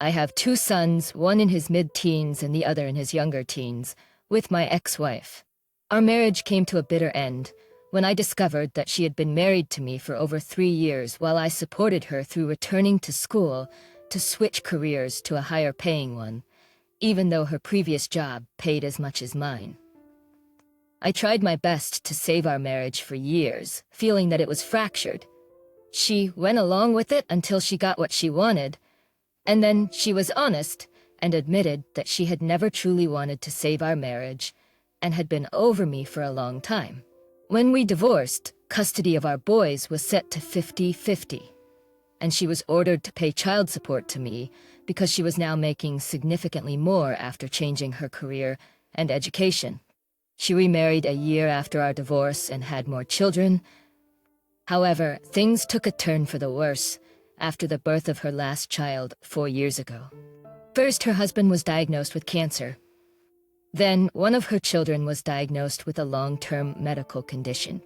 I have two sons, one in his mid-teens and the other in his younger teens, with my ex-wife. Our marriage came to a bitter end when I discovered that she had been married to me for over 3 years while I supported her through returning to school to switch careers to a higher-paying one, even though her previous job paid as much as mine. I tried my best to save our marriage for years, feeling that it was fractured. She went along with it until she got what she wanted, and then she was honest and admitted that she had never truly wanted to save our marriage and had been over me for a long time. When we divorced, custody of our boys was set to 50-50, and she was ordered to pay child support to me because she was now making significantly more after changing her career and education. She remarried a year after our divorce and had more children. However, things took a turn for the worse after the birth of her last child 4 years ago. First, her husband was diagnosed with cancer. Then, one of her children was diagnosed with a long-term medical condition.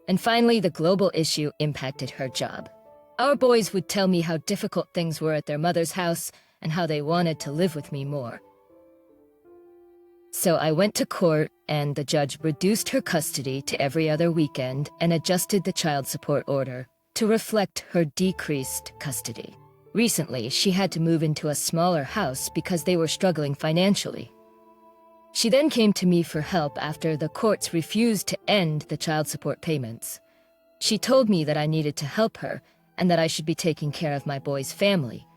And finally, the global issue impacted her job. Our boys would tell me how difficult things were at their mother's house and how they wanted to live with me more. So I went to court, and the judge reduced her custody to every other weekend and adjusted the child support order to reflect her decreased custody. Recently, she had to move into a smaller house because they were struggling financially. She then came to me for help after the courts refused to end the child support payments. She told me that I needed to help her and that I should be taking care of my boy's family,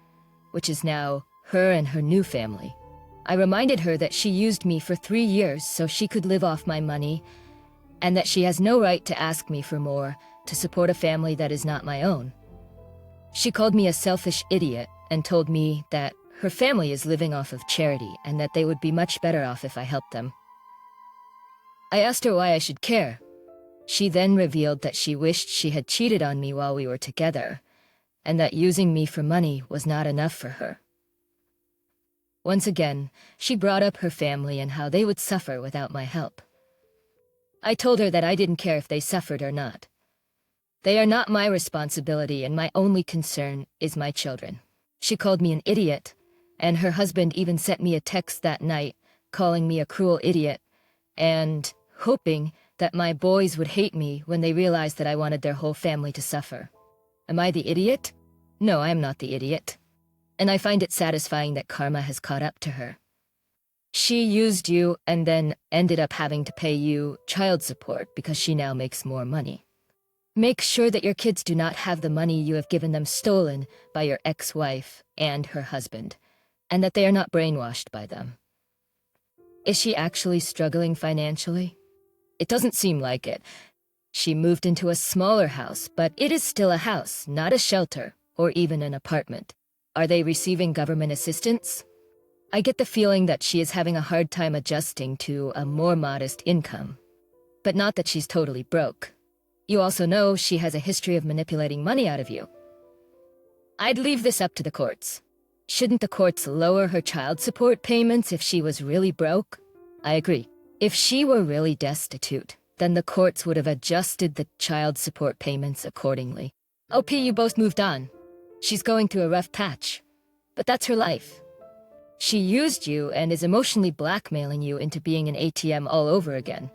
which is now her and her new family. I reminded her that she used me for 3 years so she could live off my money, and that she has no right to ask me for more to support a family that is not my own. She called me a selfish idiot and told me that her family is living off of charity and that they would be much better off if I helped them. I asked her why I should care. She then revealed that she wished she had cheated on me while we were together, and that using me for money was not enough for her. Once again, she brought up her family and how they would suffer without my help. I told her that I didn't care if they suffered or not. They are not my responsibility, and my only concern is my children. She called me an idiot, and her husband even sent me a text that night calling me a cruel idiot and hoping that my boys would hate me when they realized that I wanted their whole family to suffer. Am I the idiot? No, I am not the idiot. And I find it satisfying that karma has caught up to her. She used you and then ended up having to pay you child support because she now makes more money. Make sure that your kids do not have the money you have given them stolen by your ex-wife and her husband, and that they are not brainwashed by them. Is she actually struggling financially? It doesn't seem like it. She moved into a smaller house, but it is still a house, not a shelter or even an apartment. Are they receiving government assistance? I get the feeling that she is having a hard time adjusting to a more modest income, but not that she's totally broke. You also know she has a history of manipulating money out of you. I'd leave this up to the courts. Shouldn't the courts lower her child support payments if she was really broke? I agree. If she were really destitute, then the courts would have adjusted the child support payments accordingly. OP, you both moved on. She's going through a rough patch, but that's her life. She used you and is emotionally blackmailing you into being an ATM all over again,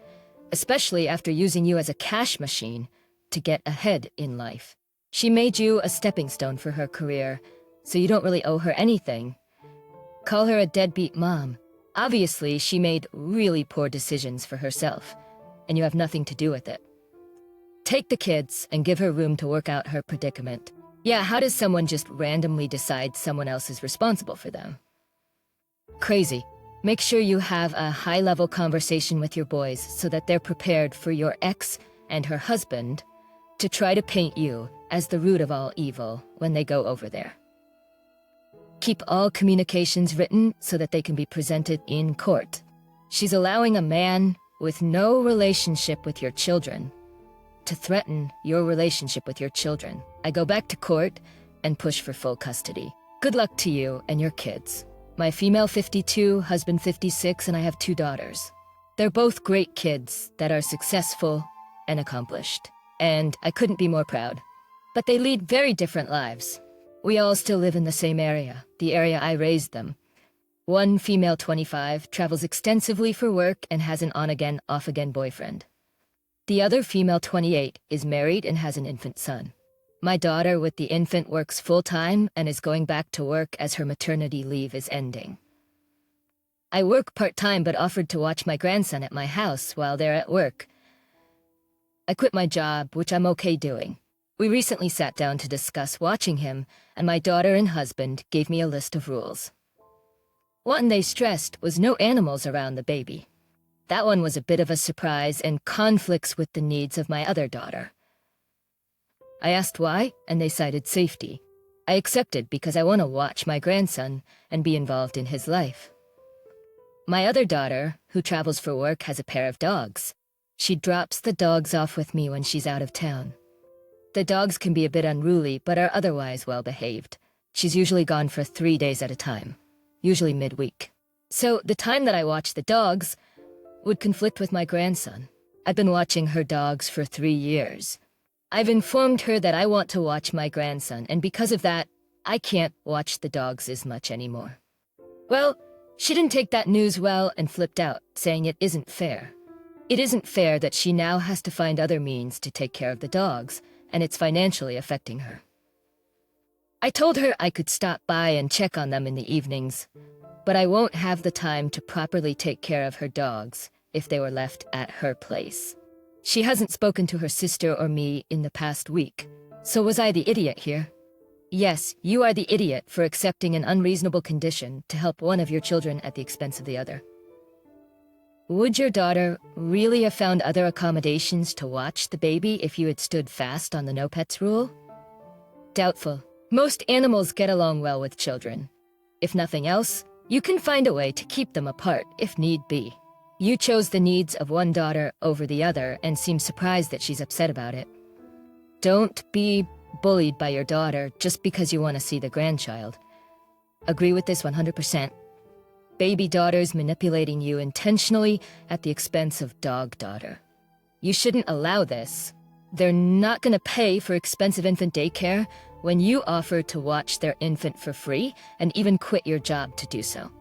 especially after using you as a cash machine to get ahead in life. She made you a stepping stone for her career, so you don't really owe her anything. Call her a deadbeat mom. Obviously, she made really poor decisions for herself, and you have nothing to do with it. Take the kids and give her room to work out her predicament. Yeah, how does someone just randomly decide someone else is responsible for them? Crazy. Make sure you have a high-level conversation with your boys so that they're prepared for your ex and her husband to try to paint you as the root of all evil when they go over there. Keep all communications written so that they can be presented in court. She's allowing a man with no relationship with your children to threaten your relationship with your children. I go back to court and push for full custody. Good luck to you and your kids. My female 52, husband 56, and I have 2 daughters. They're both great kids that are successful and accomplished, and I couldn't be more proud. But they lead very different lives. We all still live in the same area, the area I raised them. One female 25 travels extensively for work and has an on-again, off-again boyfriend. The other female 28 is married and has an infant son. My daughter with the infant works full-time and is going back to work as her maternity leave is ending. I work part-time but offered to watch my grandson at my house while they're at work. I quit my job, which I'm okay doing. We recently sat down to discuss watching him, and my daughter and husband gave me a list of rules. One they stressed was no animals around the baby. That one was a bit of a surprise and conflicts with the needs of my other daughter. I asked why, and they cited safety. I accepted because I want to watch my grandson and be involved in his life. My other daughter, who travels for work, has a pair of dogs. She drops the dogs off with me when she's out of town. The dogs can be a bit unruly, but are otherwise well-behaved. She's usually gone for 3 days at a time, usually midweek. So the time that I watch the dogs would conflict with my grandson. I've been watching her dogs for 3 years. I've informed her that I want to watch my grandson, and because of that, I can't watch the dogs as much anymore. Well, she didn't take that news well and flipped out, saying it isn't fair. It isn't fair that she now has to find other means to take care of the dogs, and it's financially affecting her. I told her I could stop by and check on them in the evenings, but I won't have the time to properly take care of her dogs if they were left at her place. She hasn't spoken to her sister or me in the past week. So was I the idiot here? Yes, you are the idiot for accepting an unreasonable condition to help one of your children at the expense of the other. Would your daughter really have found other accommodations to watch the baby if you had stood fast on the no pets rule? Doubtful. Most animals get along well with children. If nothing else, you can find a way to keep them apart if need be. You chose the needs of one daughter over the other and seem surprised that she's upset about it. Don't be bullied by your daughter just because you want to see the grandchild. Agree with this 100%. Baby daughter's manipulating you intentionally at the expense of dog daughter. You shouldn't allow this. They're not gonna pay for expensive infant daycare when you offer to watch their infant for free and even quit your job to do so.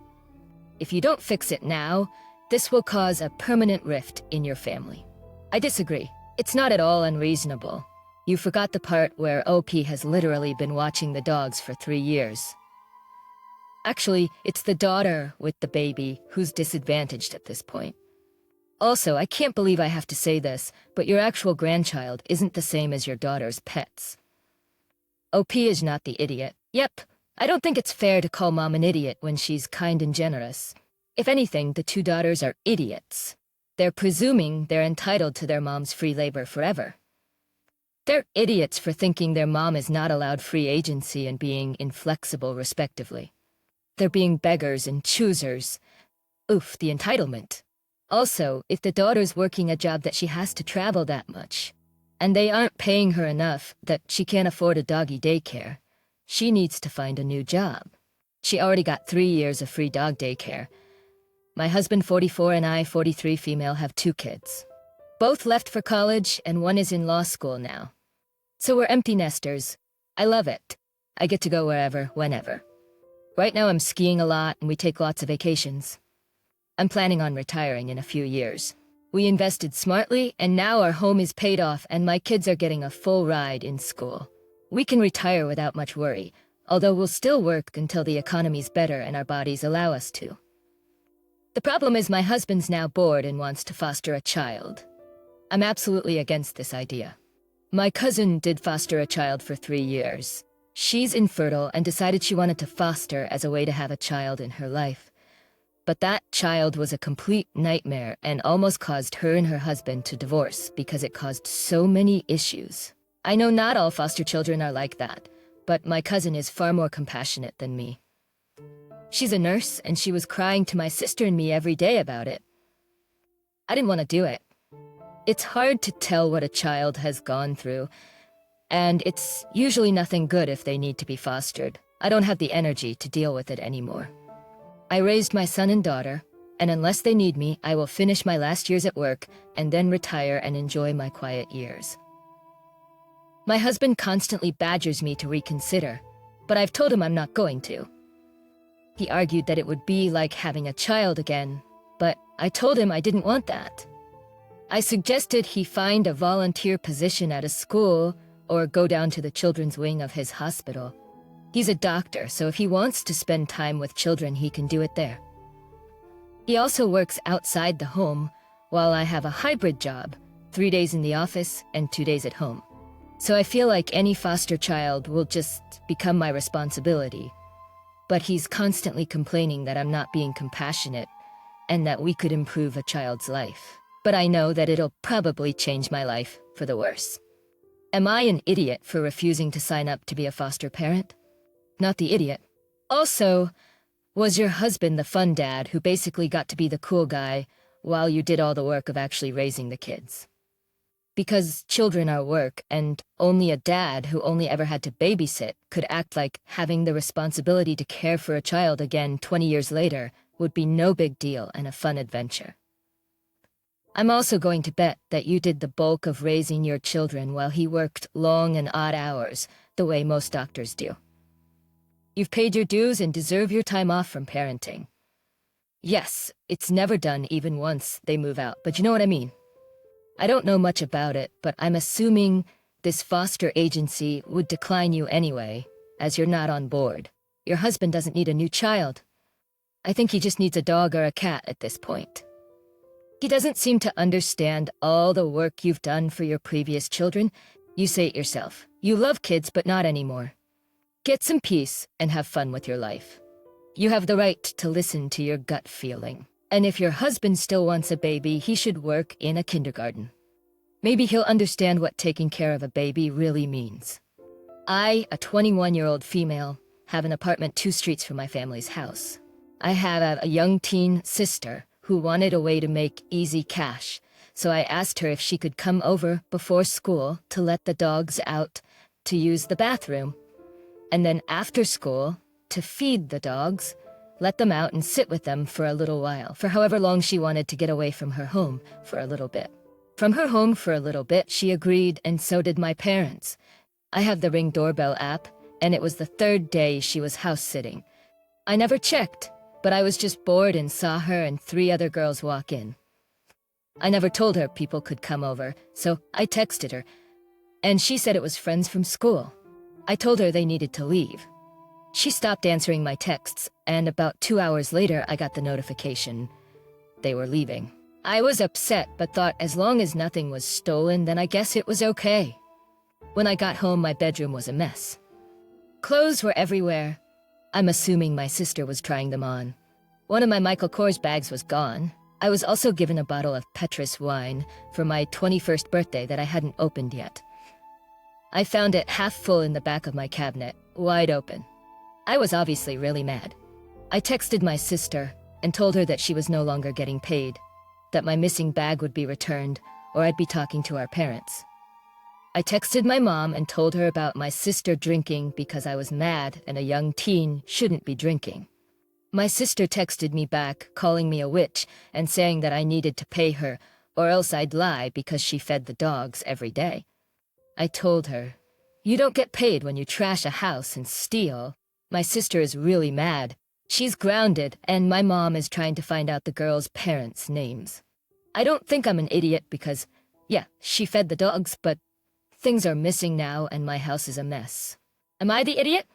If you don't fix it now, this will cause a permanent rift in your family. I disagree. It's not at all unreasonable. You forgot the part where OP has literally been watching the dogs for 3 years. Actually, it's the daughter with the baby who's disadvantaged at this point. Also, I can't believe I have to say this, but your actual grandchild isn't the same as your daughter's pets. OP is not the idiot. Yep, I don't think it's fair to call Mom an idiot when she's kind and generous. If anything, the 2 daughters are idiots. They're presuming they're entitled to their mom's free labor forever. They're idiots for thinking their mom is not allowed free agency and being inflexible, respectively. They're being beggars and choosers. Oof, the entitlement. Also, if the daughter's working a job that she has to travel that much, and they aren't paying her enough that she can't afford a doggy daycare, she needs to find a new job. She already got 3 years of free dog daycare. My husband, 44, and I, 43 female, have 2 kids. Both left for college, and one is in law school now. So we're empty nesters. I love it. I get to go wherever, whenever. Right now I'm skiing a lot, and we take lots of vacations. I'm planning on retiring in a few years. We invested smartly, and now our home is paid off, and my kids are getting a full ride in school. We can retire without much worry, although we'll still work until the economy's better and our bodies allow us to. The problem is my husband's now bored and wants to foster a child. I'm absolutely against this idea. My cousin did foster a child for 3 years. She's infertile and decided she wanted to foster as a way to have a child in her life. But that child was a complete nightmare and almost caused her and her husband to divorce because it caused so many issues. I know not all foster children are like that, but my cousin is far more compassionate than me. She's a nurse, and she was crying to my sister and me every day about it. I didn't want to do it. It's hard to tell what a child has gone through, and it's usually nothing good if they need to be fostered. I don't have the energy to deal with it anymore. I raised my son and daughter, and unless they need me, I will finish my last years at work and then retire and enjoy my quiet years. My husband constantly badgers me to reconsider, but I've told him I'm not going to. He argued that it would be like having a child again, but I told him I didn't want that. I suggested he find a volunteer position at a school or go down to the children's wing of his hospital. He's a doctor, so if he wants to spend time with children, he can do it there. He also works outside the home, while I have a hybrid job, 3 days in the office and 2 days at home. So I feel like any foster child will just become my responsibility. But he's constantly complaining that I'm not being compassionate and that we could improve a child's life. But I know that it'll probably change my life for the worse. Am I an idiot for refusing to sign up to be a foster parent? Not the idiot. Also, was your husband the fun dad who basically got to be the cool guy while you did all the work of actually raising the kids? Because children are work, and only a dad who only ever had to babysit could act like having the responsibility to care for a child again 20 years later would be no big deal and a fun adventure. I'm also going to bet that you did the bulk of raising your children while he worked long and odd hours, the way most doctors do. You've paid your dues and deserve your time off from parenting. Yes, it's never done even once they move out, but you know what I mean. I don't know much about it, but I'm assuming this foster agency would decline you anyway, as you're not on board. Your husband doesn't need a new child. I think he just needs a dog or a cat at this point. He doesn't seem to understand all the work you've done for your previous children. You say it yourself. You love kids, but not anymore. Get some peace and have fun with your life. You have the right to listen to your gut feeling. And if your husband still wants a baby, he should work in a kindergarten. Maybe he'll understand what taking care of a baby really means. I, a 21-year-old female, have an apartment 2 streets from my family's house. I have a young teen sister who wanted a way to make easy cash, so I asked her if she could come over before school to let the dogs out to use the bathroom, and then after school to feed the dogs, let them out and sit with them for a little while, for however long she wanted to get away from her home for a little bit. From her home for a little bit, she agreed, and so did my parents. I have the Ring doorbell app, and it was the 3rd day she was house-sitting. I never checked, but I was just bored and saw her and 3 other girls walk in. I never told her people could come over, so I texted her, and she said it was friends from school. I told her they needed to leave. She stopped answering my texts, and about 2 hours later I got the notification. They were leaving. I was upset, but thought as long as nothing was stolen, then I guess it was okay. When I got home, my bedroom was a mess. Clothes were everywhere. I'm assuming my sister was trying them on. One of my Michael Kors bags was gone. I was also given a bottle of Petrus wine for my 21st birthday that I hadn't opened yet. I found it half full in the back of my cabinet, wide open. I was obviously really mad. I texted my sister and told her that she was no longer getting paid, that my missing bag would be returned, or I'd be talking to our parents. I texted my mom and told her about my sister drinking because I was mad and a young teen shouldn't be drinking. My sister texted me back, calling me a witch and saying that I needed to pay her, or else I'd lie because she fed the dogs every day. I told her, "You don't get paid when you trash a house and steal." My sister is really mad. She's grounded, and my mom is trying to find out the girls' parents' names. I don't think I'm an idiot because, yeah, she fed the dogs, but things are missing now and my house is a mess. Am I the idiot?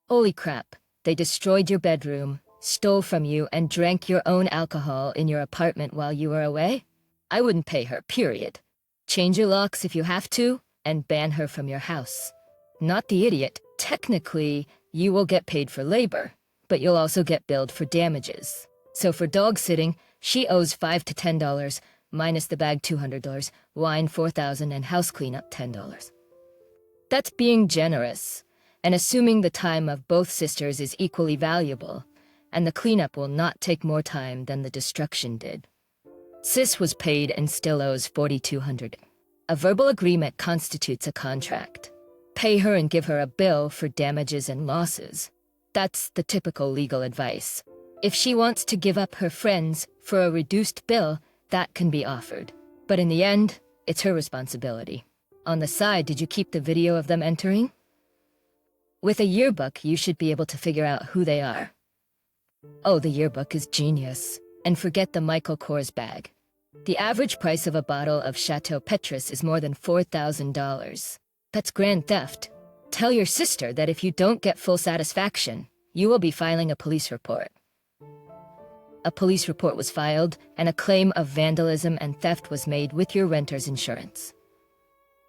Holy crap, they destroyed your bedroom, stole from you, and drank your own alcohol in your apartment while you were away? I wouldn't pay her, period. Change your locks if you have to, and ban her from your house. Not the idiot. Technically, you will get paid for labor, but you'll also get billed for damages. So for dog sitting, she owes $5 to $10, minus the bag $200, wine $4,000, and house cleanup $10. That's being generous, and assuming the time of both sisters is equally valuable, and the cleanup will not take more time than the destruction did. Sis was paid and still owes $4,200. A verbal agreement constitutes a contract. Pay her and give her a bill for damages and losses. That's the typical legal advice. If she wants to give up her friends for a reduced bill, that can be offered. But in the end, it's her responsibility. On the side, did you keep the video of them entering? With a yearbook, you should be able to figure out who they are. Oh, the yearbook is genius. And forget the Michael Kors bag. The average price of a bottle of Chateau Petrus is more than $4,000. That's grand theft. Tell your sister that if you don't get full satisfaction, you will be filing a police report. A police report was filed, and a claim of vandalism and theft was made with your renter's insurance.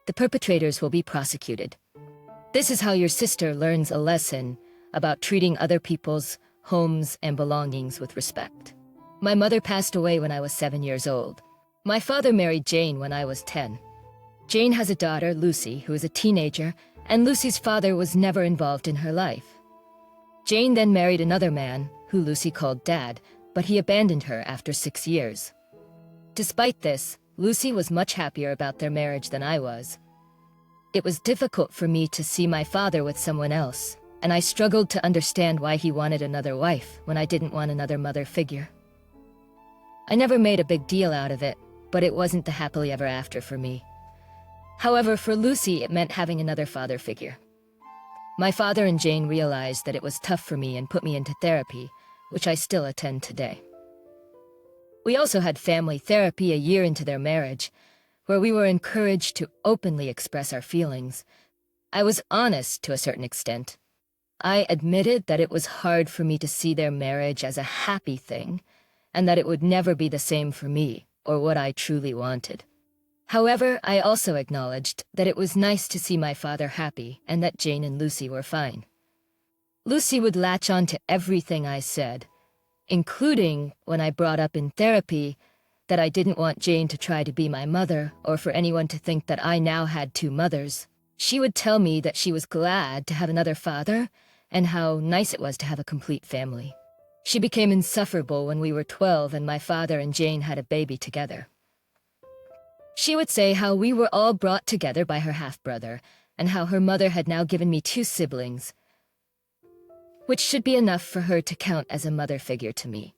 The perpetrators will be prosecuted. This is how your sister learns a lesson about treating other people's homes and belongings with respect. My mother passed away when I was 7 years old. My father married Jane when I was 10. Jane has a daughter, Lucy, who is a teenager, and Lucy's father was never involved in her life. Jane then married another man, who Lucy called Dad, but he abandoned her after 6 years. Despite this, Lucy was much happier about their marriage than I was. It was difficult for me to see my father with someone else, and I struggled to understand why he wanted another wife when I didn't want another mother figure. I never made a big deal out of it, but it wasn't the happily ever after for me. However, for Lucy, it meant having another father figure. My father and Jane realized that it was tough for me and put me into therapy, which I still attend today. We also had family therapy a year into their marriage, where we were encouraged to openly express our feelings. I was honest to a certain extent. I admitted that it was hard for me to see their marriage as a happy thing, and that it would never be the same for me, or what I truly wanted. However, I also acknowledged that it was nice to see my father happy and that Jane and Lucy were fine. Lucy would latch on to everything I said, including when I brought up in therapy that I didn't want Jane to try to be my mother or for anyone to think that I now had 2 mothers. She would tell me that she was glad to have another father and how nice it was to have a complete family. She became insufferable when we were 12 and my father and Jane had a baby together. She would say how we were all brought together by her half-brother and how her mother had now given me 2 siblings, which should be enough for her to count as a mother figure to me.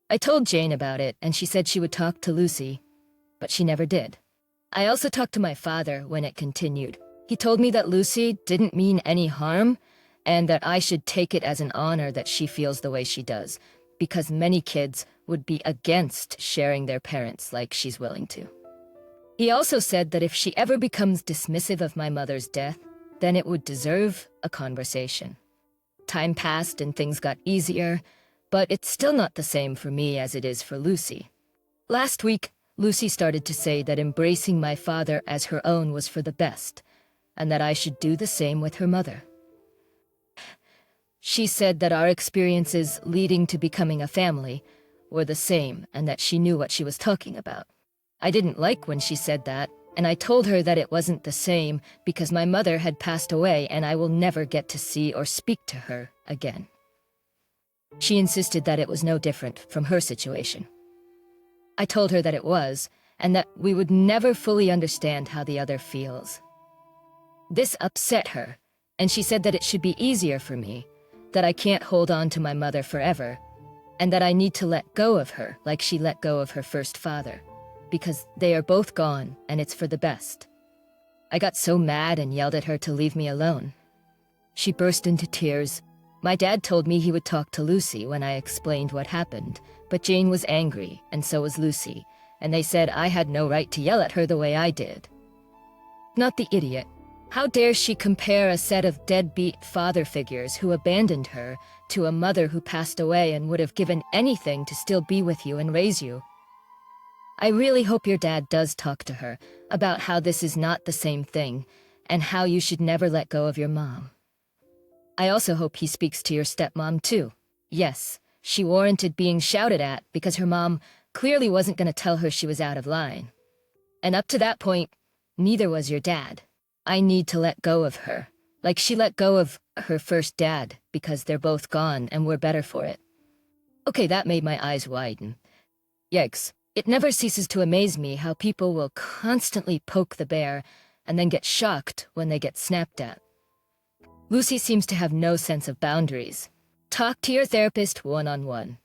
I told Jane about it and she said she would talk to Lucy, but she never did. I also talked to my father when it continued. He told me that Lucy didn't mean any harm and that I should take it as an honor that she feels the way she does, because many kids would be against sharing their parents like she's willing to. He also said that if she ever becomes dismissive of my mother's death, then it would deserve a conversation. Time passed and things got easier, but it's still not the same for me as it is for Lucy. Last week, Lucy started to say that embracing my father as her own was for the best, and that I should do the same with her mother. She said that our experiences leading to becoming a family were the same and that she knew what she was talking about. I didn't like when she said that, and I told her that it wasn't the same because my mother had passed away and I will never get to see or speak to her again. She insisted that it was no different from her situation. I told her that it was, and that we would never fully understand how the other feels. This upset her, and she said that it should be easier for me, that I can't hold on to my mother forever, and that I need to let go of her like she let go of her first father, because they are both gone and it's for the best. I got so mad and yelled at her to leave me alone. She burst into tears. My dad told me he would talk to Lucy when I explained what happened, but Jane was angry, and so was Lucy, and they said I had no right to yell at her the way I did. Not the idiot. How dare she compare a set of deadbeat father figures who abandoned her to a mother who passed away and would have given anything to still be with you and raise you? I really hope your dad does talk to her about how this is not the same thing and how you should never let go of your mom. I also hope he speaks to your stepmom too. Yes, she warranted being shouted at because her mom clearly wasn't going to tell her she was out of line. And up to that point, neither was your dad. I need to let go of her, like she let go of her first dad because they're both gone and we're better for it. Okay, that made my eyes widen. Yikes. It never ceases to amaze me how people will constantly poke the bear and then get shocked when they get snapped at. Lucy seems to have no sense of boundaries. Talk to your therapist one-on-one.